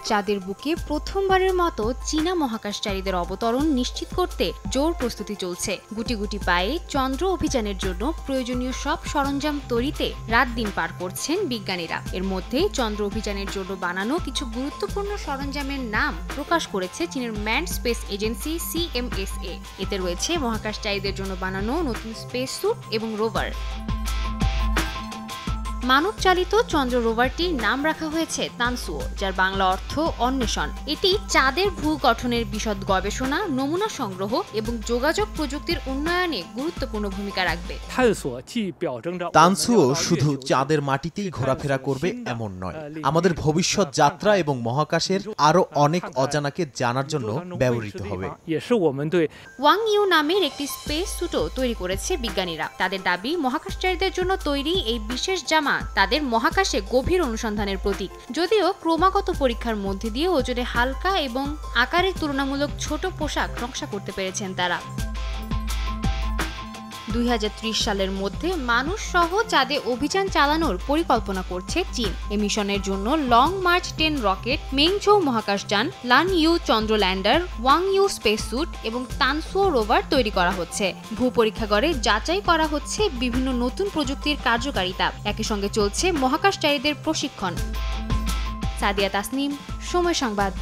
চাঁদের বুকে প্রথমবারের মতো চীনা মহাকাশচারীদের অবতরণ নিশ্চিত করতে জোর প্রস্তুতি চলছে। গুটি গুটি পায়ে চন্দ্র অভিযানের জন্য প্রয়োজনীয় সব সরঞ্জাম তৈরিতে রাত দিন পার করছেন বিজ্ঞানীরা। এর মধ্যে চন্দ্র অভিযানের জন্য বানানো কিছু গুরুত্বপূর্ণ সরঞ্জামের নাম প্রকাশ করেছে চীনের ম্যানড স্পেস এজেন্সি CMSA। এতে রয়েছে মহাকাশচারীদের জন্য বানানো নতুন স্পেস স্যুট এবং রোভার। মানব চালিত চন্দ্র রোভারটির নাম রাখা হয়েছে তানসুও, যার বাংলা অর্থ অন্বেষণ। এটি চাঁদের ভূ গঠনের বিশদ গবেষণা, নমুনা সংগ্রহ এবং যোগাযোগ প্রযুক্তির উন্নয়নে গুরুত্বপূর্ণ ভূমিকা রাখবে। তানসুও শুধু চাঁদের মাটিতেই ঘোরাফেরা করবে এমন নয়, আমাদের ভবিষ্যৎ যাত্রা এবং মহাকাশের আরো অনেক অজানাকে জানার জন্য ব্যবহৃত হবে। ওয়াং ইউ নামের একটি স্পেস স্যুটও তৈরি করেছে বিজ্ঞানীরা। তাদের দাবি, মহাকাশচারীদের জন্য তৈরি এই বিশেষ জামা তাদের মহাকাশে গভীর অনুসন্ধানের প্রতীক। যদিও ক্রমাগত পরীক্ষার মধ্যে দিয়ে ওজনে হালকা এবং আকারে তুলনামূলক ছোট পোশাক নকশা করতে পেরেছেন তারা। 2030 সালের মধ্যে মানুষ সহ চাঁদে অভিযান চালানোর পরিকল্পনা করছে চীন। এই মিশনের জন্য লং মার্চ 10 রকেট, মেংঝৌ মহাকাশযান, লান ইউ চন্দ্র lander, Wangyu space suit এবং তানসুও রোভার তৈরি করা হচ্ছে। ভূপরীক্ষাগারে যাচাই করা হচ্ছে বিভিন্ন নতুন প্রযুক্তির কার্যকারিতা। একই সঙ্গে চলছে মহাকাশচারীদের প্রশিক্ষণ। সাদিয়া তাসনিম, সময় সংবাদ।